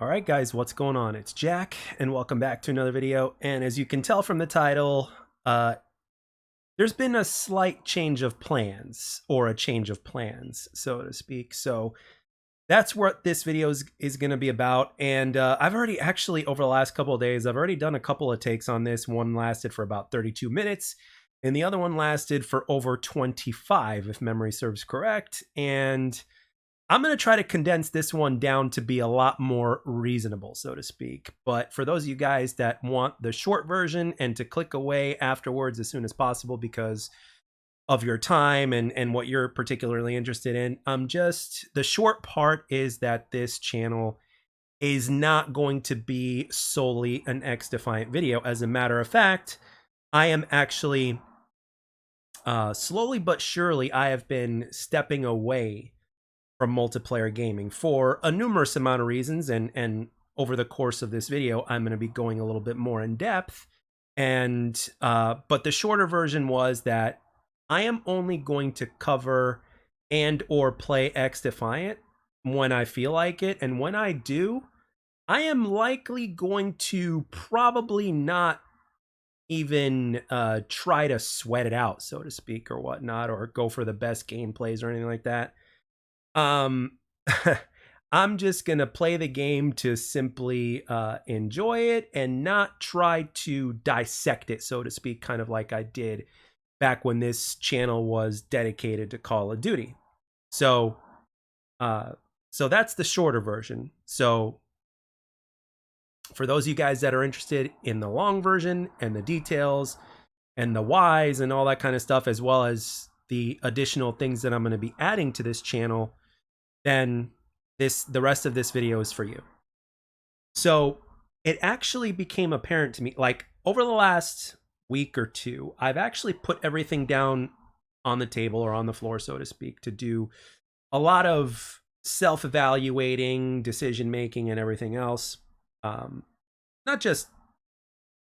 All right, guys, what's going on? It's Jack, and welcome back to another video. And as you can tell from the title, there's been a slight change of plans, or a change of plans, so to speak. So that's what this video is going to be about. And I've already actually, over the last couple of days, I've already done a couple of takes on this. One lasted for about 32 minutes, and the other one lasted for over 25, if memory serves correct. And I'm going to try to condense this one down to be a lot more reasonable, so to speak. But for those of you guys that want the short version and to click away afterwards as soon as possible because of your time and what you're particularly interested in, the short part is that this channel is not going to be solely an XDefiant video. As a matter of fact, I am actually slowly but surely, I have been stepping away from multiplayer gaming for a numerous amount of reasons, and over the course of this video I'm going to be going a little bit more in depth. And but the shorter version was that I am only going to cover and or play XDefiant when I feel like it, and when I do, I am likely going to probably not even try to sweat it out, so to speak, or whatnot, or go for the best gameplays or anything like that. um I'm just gonna play the game to simply enjoy it and not try to dissect it, so to speak, kind of like I did back when this channel was dedicated to Call of Duty. So that's the shorter version. So for those of you guys that are interested in the long version and the details and the whys and all that kind of stuff, as well as the additional things that I'm going to be adding to this channel, then the rest of this video is for you. So it actually became apparent to me, like over the last week or two, I've actually put everything down on the table or on the floor, so to speak, to do a lot of self-evaluating, decision-making, and everything else. Not just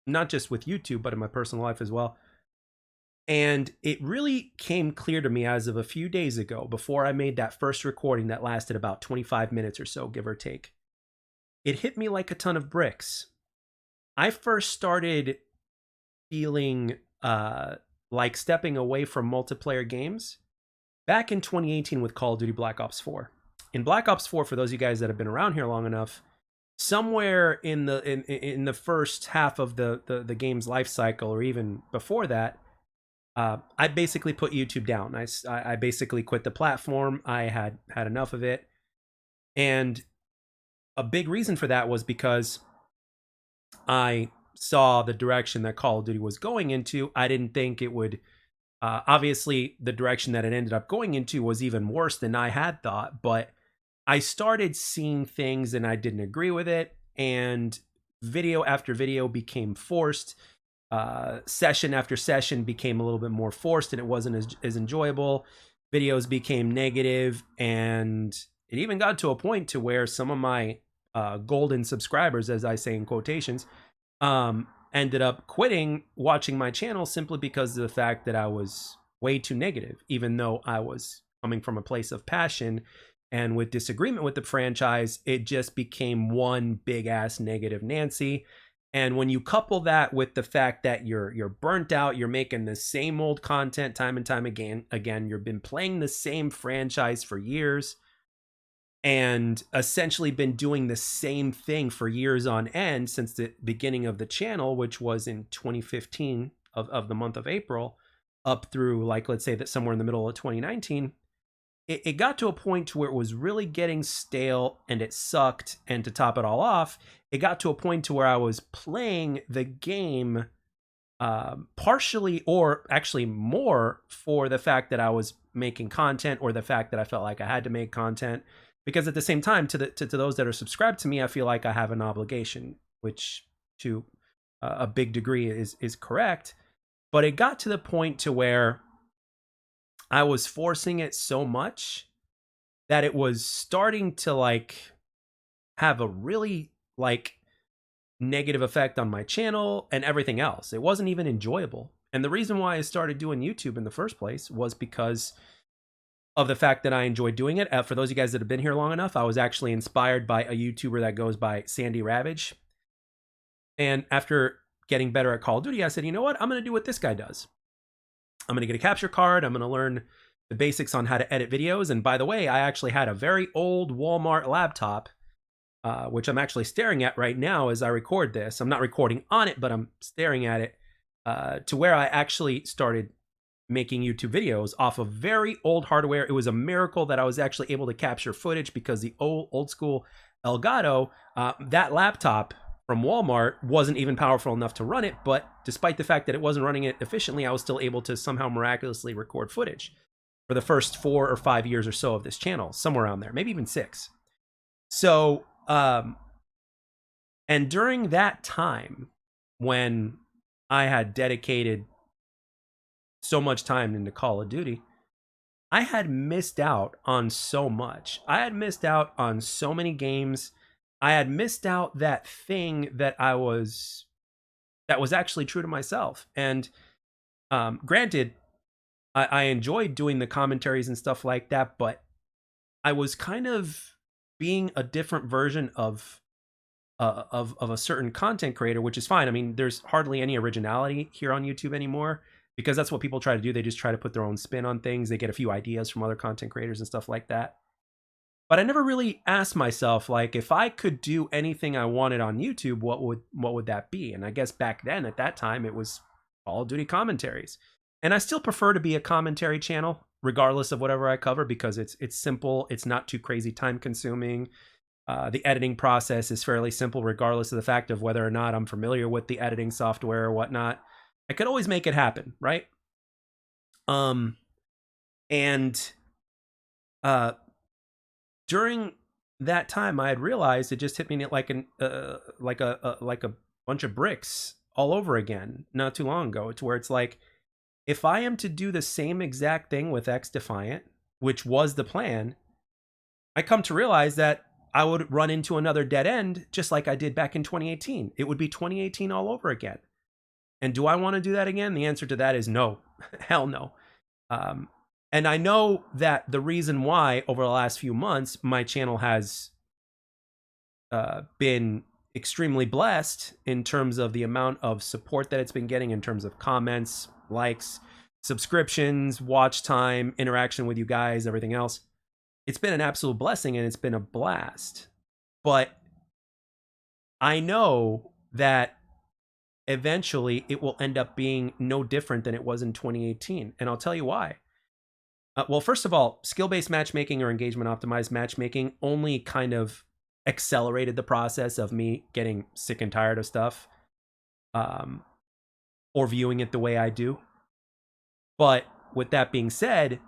with YouTube, but in my personal life as well. And it really came clear to me as of a few days ago, before I made that first recording that lasted about 25 minutes or so, give or take. It hit me like a ton of bricks. I first started feeling like stepping away from multiplayer games back in 2018 with Call of Duty Black Ops 4. In Black Ops 4, for those of you guys that have been around here long enough, somewhere in the first half of the game's life cycle, or even before that, I basically put YouTube down. I basically quit the platform. I had enough of it. And a big reason for that was because I saw the direction that Call of Duty was going into. I didn't think it would, obviously the direction that it ended up going into was even worse than I had thought, but I started seeing things and I didn't agree with it, and video after video became forced. Session after session became a little bit more forced, and it wasn't as enjoyable. Videos became negative, and it even got to a point to where some of my golden subscribers, as I say in quotations, ended up quitting watching my channel simply because of the fact that I was way too negative, even though I was coming from a place of passion. And with disagreement with the franchise, it just became one big ass negative Nancy. And when you couple that with the fact that you're burnt out, you're making the same old content time and time again, you've been playing the same franchise for years and essentially been doing the same thing for years on end since the beginning of the channel, which was in 2015 of the month of April, up through, like, let's say that somewhere in the middle of 2019, it got to a point to where it was really getting stale and it sucked. And to top it all off, it got to a point to where I was playing the game partially, or actually more, for the fact that I was making content, or the fact that I felt like I had to make content. Because at the same time, to those that are subscribed to me, I feel like I have an obligation, which to a big degree is correct. But it got to the point to where I was forcing it so much that it was starting to like have a really like negative effect on my channel and everything else. It wasn't even enjoyable. And the reason why I started doing YouTube in the first place was because of the fact that I enjoyed doing it. For those of you guys that have been here long enough, I was actually inspired by a YouTuber that goes by Sandy Ravage. And after getting better at Call of Duty, I said, you know what? I'm going to do what this guy does. I'm going to get a capture card. I'm going to learn the basics on how to edit videos. And by the way, I actually had a very old Walmart laptop, which I'm actually staring at right now as I record this. I'm not recording on it, but I'm staring at it, to where I actually started making YouTube videos off of very old hardware. It was a miracle that I was actually able to capture footage, because the old school Elgato, that laptop from Walmart wasn't even powerful enough to run it. But despite the fact that it wasn't running it efficiently, I was still able to somehow miraculously record footage for the first 4 or 5 years or so of this channel, somewhere around there, maybe even 6. So, and during that time when I had dedicated so much time into Call of Duty, I had missed out on so much. I had missed out on so many games. I had missed out that thing that was actually true to myself. And granted, I enjoyed doing the commentaries and stuff like that, but I was kind of being a different version of a certain content creator, which is fine. I mean, there's hardly any originality here on YouTube anymore, because that's what people try to do. They just try to put their own spin on things. They get a few ideas from other content creators and stuff like that. But I never really asked myself, like, if I could do anything I wanted on YouTube, what would that be? And I guess back then, at that time, it was Call of Duty commentaries. And I still prefer to be a commentary channel, regardless of whatever I cover, because it's simple. It's not too crazy time consuming. The editing process is fairly simple, regardless of the fact of whether or not I'm familiar with the editing software or whatnot. I could always make it happen, right? During that time, I had realized, it just hit me like a bunch of bricks all over again not too long ago. To where it's like, if I am to do the same exact thing with XDefiant, which was the plan, I come to realize that I would run into another dead end, just like I did back in 2018. It would be 2018 all over again. And do I want to do that again? The answer to that is no. Hell no. And I know that the reason why over the last few months my channel has been extremely blessed in terms of the amount of support that it's been getting, in terms of comments, likes, subscriptions, watch time, interaction with you guys, everything else. It's been an absolute blessing and it's been a blast. But I know that eventually it will end up being no different than it was in 2018. And I'll tell you why. Well, first of all, skill-based matchmaking or engagement-optimized matchmaking only kind of accelerated the process of me getting sick and tired of stuff, or viewing it the way I do. But with that being said,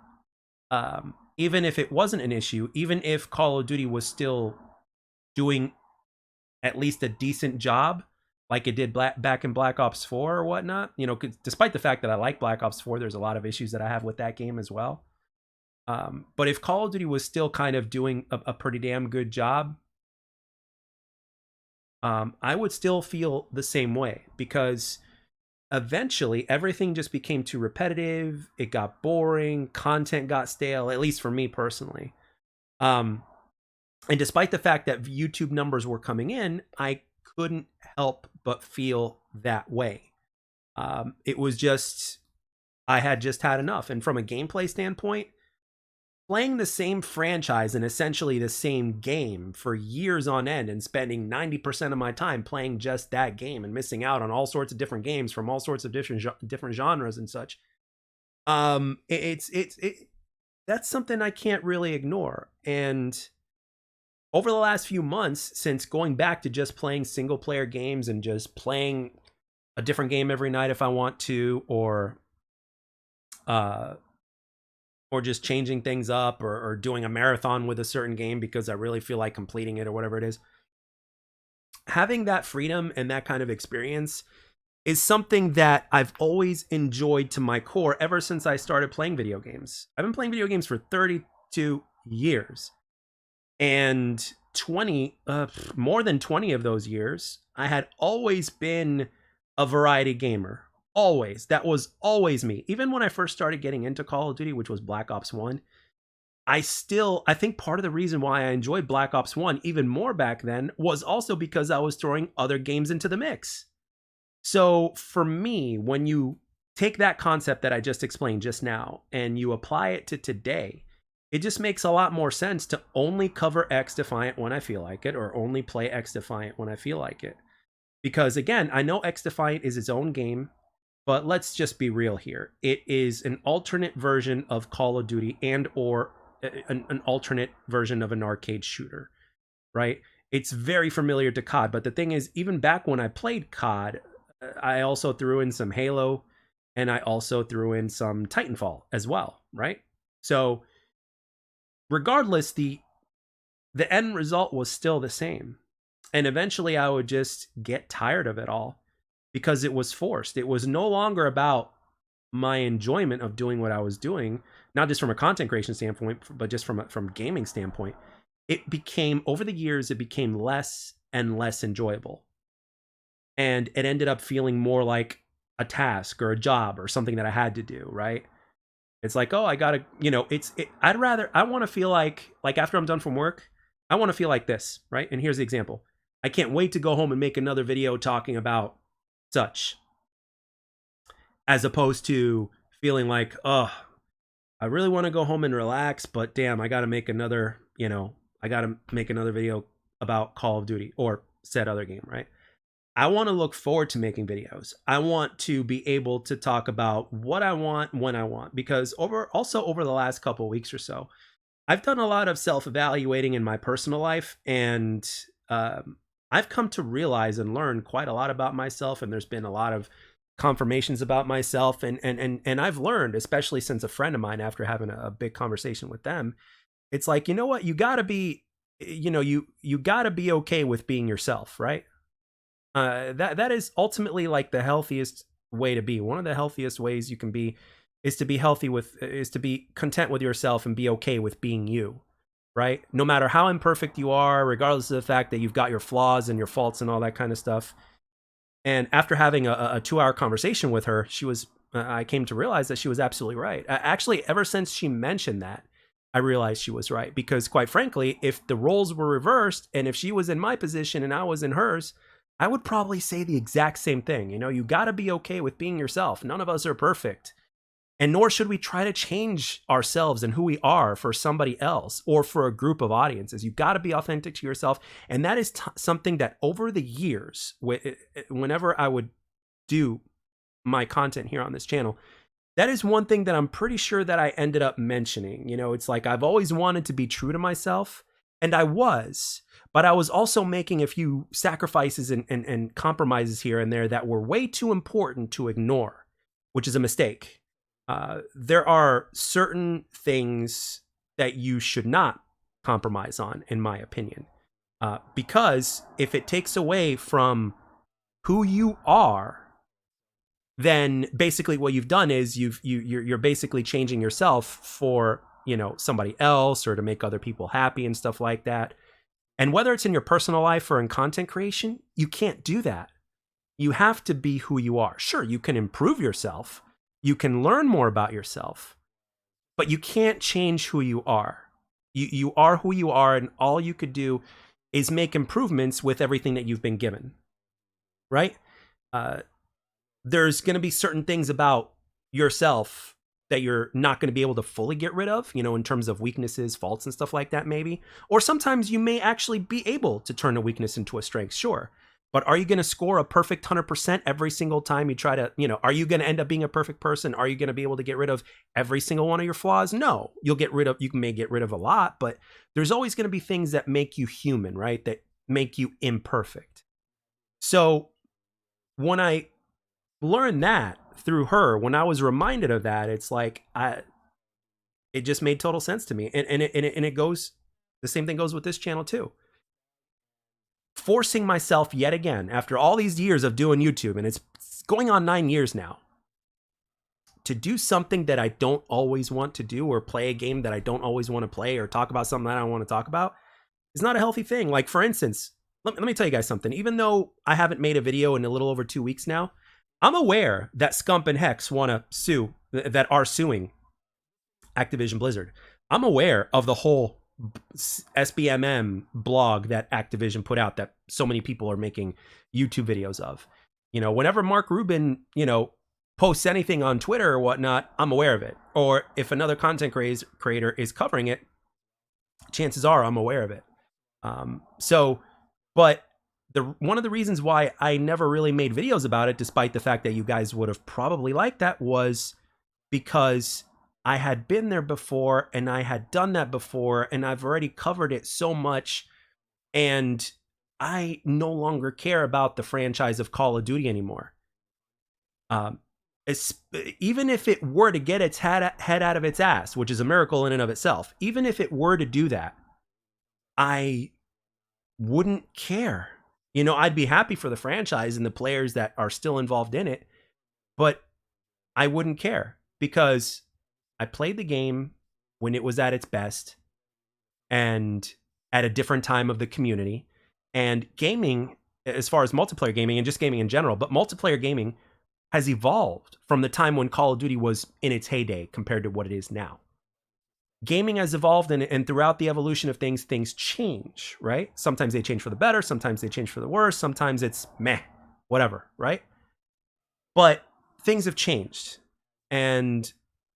even if it wasn't an issue, even if Call of Duty was still doing at least a decent job, like it did back in Black Ops 4 or whatnot, you know, despite the fact that I like Black Ops 4, there's a lot of issues that I have with that game as well. But if Call of Duty was still kind of doing a pretty damn good job, I would still feel the same way, because eventually everything just became too repetitive. It got boring. Content got stale, at least for me personally. And despite the fact that YouTube numbers were coming in, I couldn't help but feel that way. It was just, I had just had enough. And from a gameplay standpoint, playing the same franchise and essentially the same game for years on end and spending 90% of my time playing just that game and missing out on all sorts of different games from all sorts of different genres and such, that's something I can't really ignore. And over the last few months, since going back to just playing single player games and just playing a different game every night if I want to, or just changing things up, or doing a marathon with a certain game because I really feel like completing it or whatever it is. Having that freedom and that kind of experience is something that I've always enjoyed to my core ever since I started playing video games. I've been playing video games for 32 years. And more than 20 of those years, I had always been a variety gamer. Always. That was always me. Even when I first started getting into Call of Duty, which was Black Ops 1, I think part of the reason why I enjoyed Black Ops 1 even more back then was also because I was throwing other games into the mix. So for me, when you take that concept that I just explained just now and you apply it to today, it just makes a lot more sense to only cover XDefiant when I feel like it, or only play XDefiant when I feel like it. Because again, I know XDefiant is its own game, but let's just be real here. It is an alternate version of Call of Duty and or an alternate version of an arcade shooter, right? It's very familiar to COD, but the thing is, even back when I played COD, I also threw in some Halo, and I also threw in some Titanfall as well, right? So regardless, the end result was still the same. And eventually I would just get tired of it all because it was forced. It was no longer about my enjoyment of doing what I was doing, not just from a content creation standpoint, but just from gaming standpoint. It became, over the years, it became less and less enjoyable. And it ended up feeling more like a task or a job or something that I had to do, right? It's like, oh, I gotta, I want to feel like after I'm done from work, I want to feel like this, right? And here's the example. I can't wait to go home and make another video talking about such, as opposed to feeling like, oh, I really want to go home and relax, but damn, I got to make another, I got to make another video about Call of Duty or said other game, right? I want to look forward to making videos. I want to be able to talk about what I want when I want, because over the last couple of weeks or so, I've done a lot of self-evaluating in my personal life, and I've come to realize and learn quite a lot about myself, and there's been a lot of confirmations about myself, and I've learned, especially since a friend of mine, after having a big conversation with them, it's like, you know what, you got to be, you got to be okay with being yourself, right? That is ultimately like the healthiest way to be. One of the healthiest ways you can be is to be content with yourself and be okay with being you, right? No matter how imperfect you are, regardless of the fact that you've got your flaws and your faults and all that kind of stuff. And after having a 2-hour conversation with her, I came to realize that she was absolutely right. Actually, ever since she mentioned that, I realized she was right, because quite frankly, if the roles were reversed and if she was in my position and I was in hers, I would probably say the exact same thing. You got to be okay with being yourself. None of us are perfect. And nor should we try to change ourselves and who we are for somebody else or for a group of audiences. You got to be authentic to yourself. And that is something that over the years, whenever I would do my content here on this channel, that is one thing that I'm pretty sure that I ended up mentioning. It's like I've always wanted to be true to myself, and I was, but I was also making a few sacrifices and compromises here and there that were way too important to ignore, which is a mistake. There are certain things that you should not compromise on, in my opinion, because if it takes away from who you are, then basically what you've done is you're basically changing yourself for somebody else, or to make other people happy and stuff like that. And whether it's in your personal life or in content creation, you can't do that. You have to be who you are. Sure, you can improve yourself. You can learn more about yourself, but you can't change who you are. You are who you are, and all you could do is make improvements with everything that you've been given, right? There's going to be certain things about yourself that you're not going to be able to fully get rid of, in terms of weaknesses, faults, and stuff like that, maybe. Or sometimes you may actually be able to turn a weakness into a strength, sure. But are you going to score a perfect 100% every single time you try to, are you going to end up being a perfect person? Are you going to be able to get rid of every single one of your flaws? No, you may get rid of a lot, but there's always going to be things that make you human, right? That make you imperfect. So when I learned that through her, when I was reminded of that, it's like, it just made total sense to me. And it goes, the same thing goes with this channel too. Forcing myself yet again, after all these years of doing YouTube, and it's going on 9 years now, to do something that I don't always want to do, or play a game that I don't always want to play, or talk about something that I don't want to talk about, is not a healthy thing. Like, for instance, let me tell you guys something. Even though I haven't made a video in a little over 2 weeks now, I'm aware that Scump and Hex want to sue, that are suing Activision Blizzard. I'm aware of the whole SBMM blog that Activision put out that so many people are making YouTube videos of. You know, whenever Mark Rubin, you know, posts anything on Twitter or whatnot, I'm aware of it. Or if another content creator is covering it, chances are I'm aware of it. But one of the reasons why I never really made videos about it, despite the fact that you guys would have probably liked that, was because I had been there before and I had done that before and I've already covered it so much, and I no longer care about the franchise of Call of Duty anymore. Even if it were to get its head out of its ass, which is a miracle in and of itself, even if it were to do that, I wouldn't care. You know, I'd be happy for the franchise and the players that are still involved in it, but I wouldn't care because I played the game when it was at its best and at a different time of the community. And gaming, as far as multiplayer gaming and just gaming in general, but multiplayer gaming has evolved from the time when Call of Duty was in its heyday compared to what it is now. Gaming has evolved, and throughout the evolution of things change, right? Sometimes they change for the better, sometimes they change for the worse, sometimes it's meh, whatever, right? But things have changed. And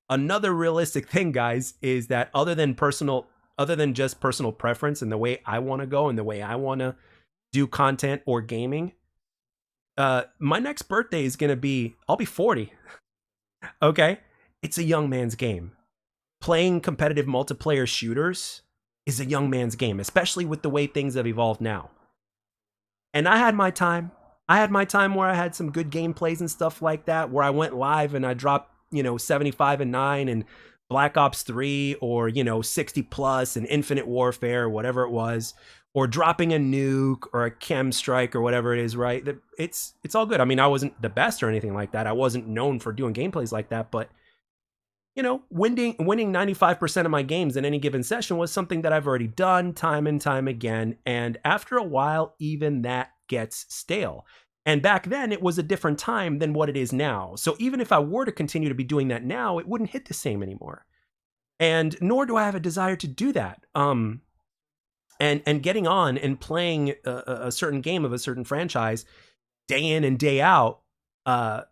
another realistic thing, guys, is that other than just personal preference and the way I want to go and the way I want to do content or gaming, my next birthday is going to be, I'll be 40. Okay? It's a young man's game. Playing competitive multiplayer shooters is a young man's game, especially with the way things have evolved now. And I had my time. I had my time where I had some good gameplays and stuff like that, where I went live and I dropped, 75-9 and Black Ops 3, or, 60 plus and Infinite Warfare, or whatever it was, or dropping a nuke or a chem strike or whatever it is, right? It's all good. I mean, I wasn't the best or anything like that. I wasn't known for doing gameplays like that, but winning 95% of my games in any given session was something that I've already done time and time again. And after a while, even that gets stale. And back then, it was a different time than what it is now. So even if I were to continue to be doing that now, it wouldn't hit the same anymore. And nor do I have a desire to do that. And getting on and playing a certain game of a certain franchise day in and day out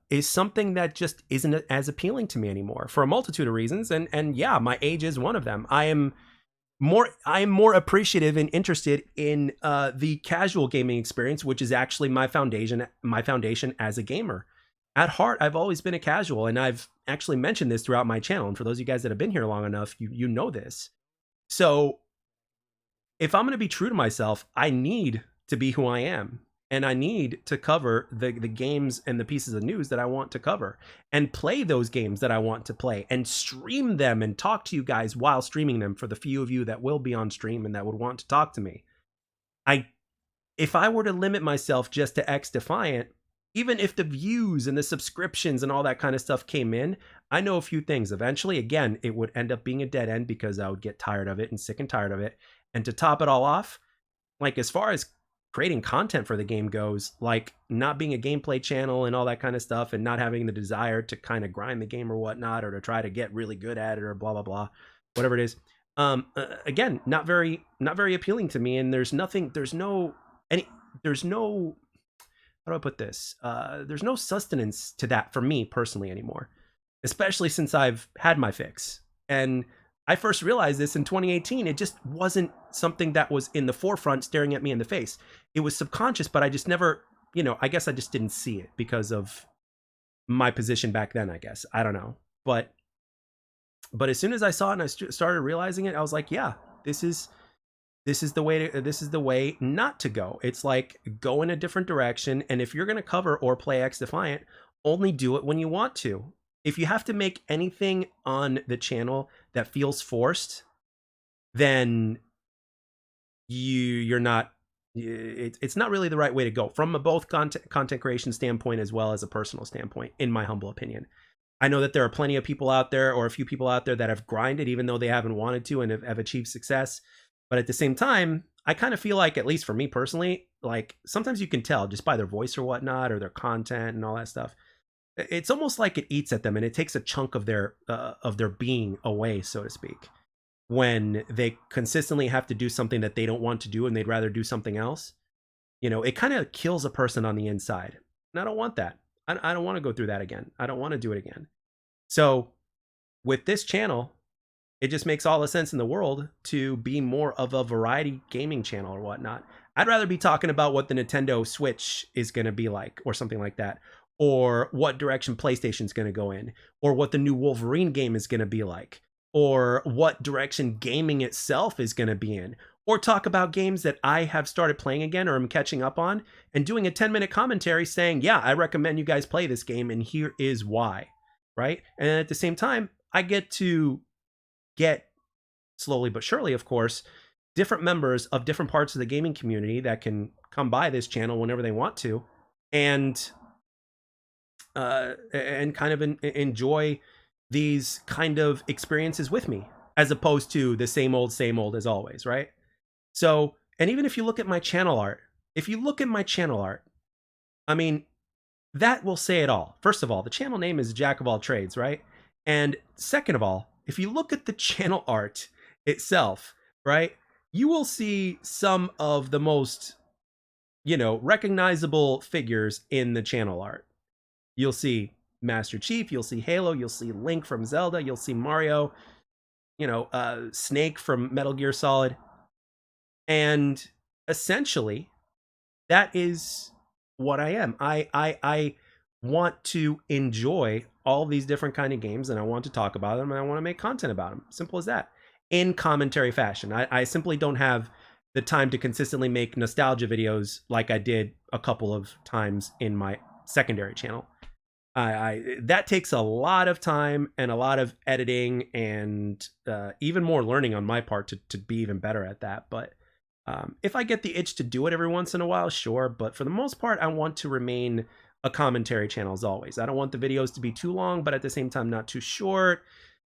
is something that just isn't as appealing to me anymore for a multitude of reasons. And yeah, my age is one of them. I am more appreciative and interested in the casual gaming experience, which is actually my foundation as a gamer. At heart, I've always been a casual, and I've actually mentioned this throughout my channel. And for those of you guys that have been here long enough, you know this. So if I'm going to be true to myself, I need to be who I am. And I need to cover the games and the pieces of news that I want to cover, and play those games that I want to play, and stream them and talk to you guys while streaming them for the few of you that will be on stream and that would want to talk to me. If I were to limit myself just to XDefiant, even if the views and the subscriptions and all that kind of stuff came in, I know a few things. Eventually, again, it would end up being a dead end because I would get tired of it and sick and tired of it. And to top it all off, like as far as creating content for the game goes, like not being a gameplay channel and all that kind of stuff, and not having the desire to kind of grind the game or whatnot, or to try to get really good at it or blah, blah, blah, whatever it is. Again, not very appealing to me. And there's no, how do I put this? There's no sustenance to that for me personally anymore, especially since I've had my fix. And I first realized this in 2018. It just wasn't something that was in the forefront staring at me in the face. It was subconscious, but I just never, I guess I just didn't see it because of my position back then, I guess. I don't know. But as soon as I saw it and I started realizing it, I was like, yeah, this is the way not to go. It's like, go in a different direction. And if you're going to cover or play XDefiant, only do it when you want to. If you have to make anything on the channel that feels forced, then you're not, it's not really the right way to go from a both content creation standpoint as well as a personal standpoint, in my humble opinion. I know that there are plenty of people out there, or a few people out there, that have grinded even though they haven't wanted to and have achieved success. But at the same time, I kind of feel like, at least for me personally, like sometimes you can tell just by their voice or whatnot, or their content and all that stuff. It's almost like it eats at them and it takes a chunk of their being away, so to speak. when they consistently have to do something that they don't want to do and they'd rather do something else, you know, it kind of kills a person on the inside. And I don't want that. I don't want to go through that again. I don't want to do it again. So with this channel, it just makes all the sense in the world to be more of a variety gaming channel or whatnot. I'd rather be talking about what the Nintendo Switch is going to be like or something like that, or what direction PlayStation's going to go in, or what the new Wolverine game is going to be like, or what direction gaming itself is going to be in, or talk about games that I have started playing again or I'm catching up on and doing a 10-minute commentary saying, yeah, I recommend you guys play this game and here is why, right? And at the same time, I get to get, slowly but surely, of course, different members of different parts of the gaming community that can come by this channel whenever they want to and kind of enjoy these kind of experiences with me, as opposed to the same old as always, right? So, and even if you look at my channel art, I mean, that will say it all. First of all, the channel name is Jack of All Trades, right? And second of all, if you look at the channel art itself, right, you will see some of the most, you know, recognizable figures in the channel art. You'll see Master Chief, you'll see Halo, you'll see Link from Zelda, you'll see Mario, you know, Snake from Metal Gear Solid. And essentially, that is what I am. I want to enjoy all these different kind of games, and I want to talk about them, and I want to make content about them. Simple as that. In commentary fashion. I simply don't have the time to consistently make nostalgia videos like I did a couple of times in my secondary channel. That takes a lot of time and a lot of editing and even more learning on my part to be even better at that. But if I get the itch to do it every once in a while, sure. But for the most part, I want to remain a commentary channel as always. I don't want the videos to be too long, but at the same time, not too short.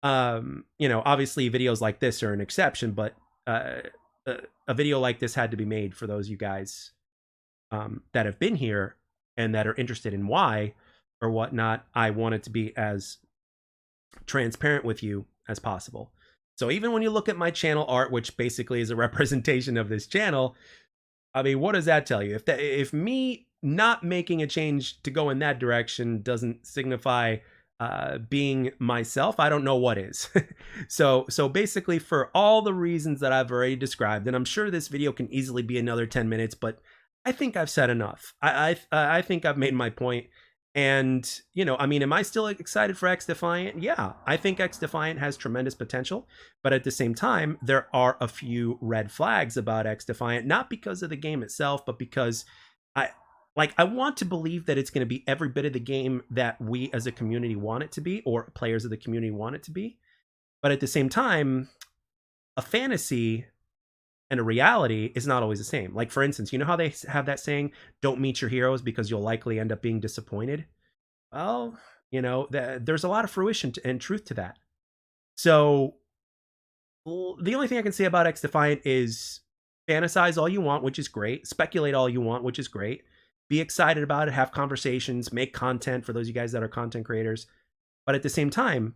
You know, obviously videos like this are an exception, but a video like this had to be made for those of you guys that have been here and that are interested in why or whatnot. I want it to be as transparent with you as possible. So even when you look at my channel art, which basically is a representation of this channel, I mean, what does that tell you? If me not making a change to go in that direction doesn't signify being myself, I don't know what is. So basically, for all the reasons that I've already described, and I'm sure this video can easily be another 10 minutes, but I think I've said enough. I think I've made my point. And, you know, I mean, am I still excited for XDefiant? Yeah, I think XDefiant has tremendous potential. But at the same time, there are a few red flags about XDefiant, not because of the game itself, but because I want to believe that it's going to be every bit of the game that we as a community want it to be, or players of the community want it to be. But at the same time, a fantasy and a reality is not always the same. Like, for instance, you know how they have that saying, don't meet your heroes because you'll likely end up being disappointed? Well, you know, there's a lot of fruition and truth to that. So the only thing I can say about XDefiant is fantasize all you want, which is great. Speculate all you want, which is great. Be excited about it, have conversations, make content for those of you guys that are content creators. But at the same time,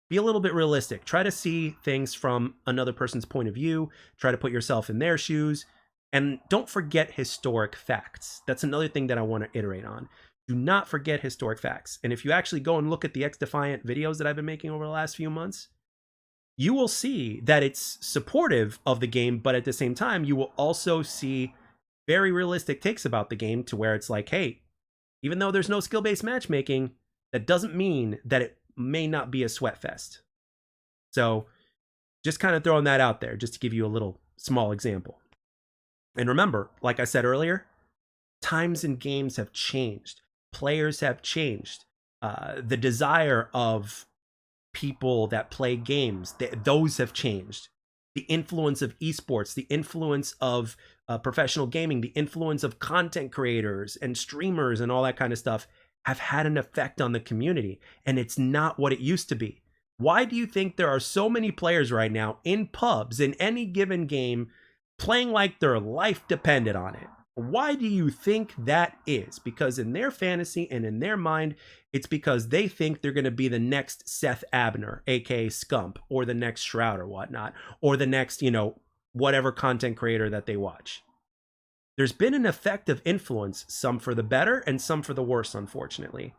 be a little bit realistic. Try to see things from another person's point of view. Try to put yourself in their shoes. And don't forget historic facts. That's another thing that I want to iterate on. Do not forget historic facts. And if you actually go and look at the XDefiant videos that I've been making over the last few months, you will see that it's supportive of the game, but at the same time, you will also see very realistic takes about the game to where it's like, hey, even though there's no skill-based matchmaking, that doesn't mean that it may not be a sweat fest. So just kind of throwing that out there just to give you a little small example. And remember, like I said earlier, times in games have changed. Players have changed. The desire of people that play games, those have changed. The influence of esports, the influence of professional gaming, the influence of content creators and streamers and all that kind of stuff have had an effect on the community, and it's not what it used to be. Why do you think there are so many players right now in pubs in any given game playing like their life depended on it? Why do you think that is? Because in their fantasy and in their mind, it's because they think they're going to be the next Seth Abner, aka Scump, or the next Shroud or whatnot, or the next, whatever content creator that they watch. There's been an effective influence, some for the better and some for the worse, unfortunately.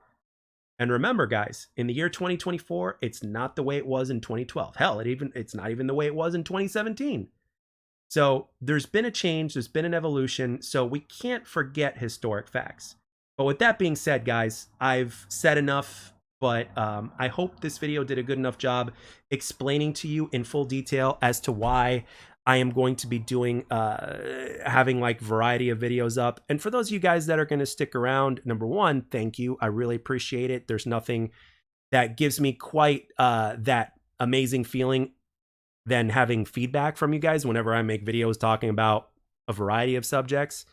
And remember, guys, in the year 2024, it's not the way it was in 2012. Hell, it's not even the way it was in 2017. So there's been a change, there's been an evolution, so we can't forget historic facts. But with that being said, guys, I've said enough, but I hope this video did a good enough job explaining to you in full detail as to why I am going to be doing, having like variety of videos up. And for those of you guys that are going to stick around, number one, thank you. I really appreciate it. There's nothing that gives me quite that amazing feeling than having feedback from you guys whenever I make videos talking about a variety of subjects.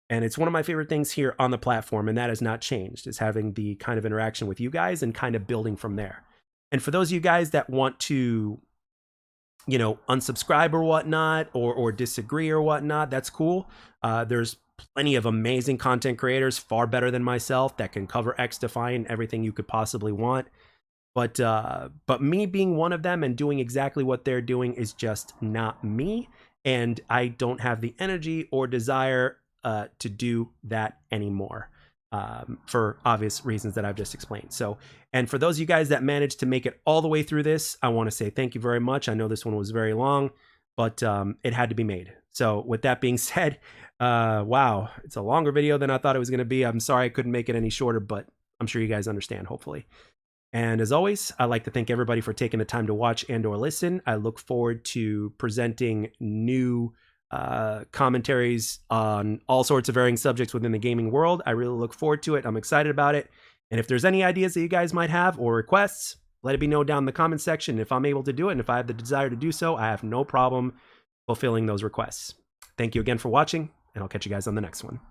And it's one of my favorite things here on the platform, and that has not changed, is having the kind of interaction with you guys and kind of building from there. And for those of you guys that want to, unsubscribe or whatnot, or disagree or whatnot, that's cool. There's plenty of amazing content creators, far better than myself, that can cover XDefiant, everything you could possibly want. But me being one of them and doing exactly what they're doing is just not me, and I don't have the energy or desire to do that anymore, for obvious reasons that I've just explained. So, and for those of you guys that managed to make it all the way through this, I want to say thank you very much. I know this one was very long, but it had to be made. So with that being said, wow, it's a longer video than I thought it was going to be. I'm sorry I couldn't make it any shorter, but I'm sure you guys understand, hopefully. And as always, I'd like to thank everybody for taking the time to watch and or listen. I look forward to presenting new commentaries on all sorts of varying subjects within the gaming world. I really look forward to it. I'm excited about it. And if there's any ideas that you guys might have or requests, let it be known down in the comment section. If I'm able to do it and if I have the desire to do so, I have no problem fulfilling those requests. Thank you again for watching, and I'll catch you guys on the next one.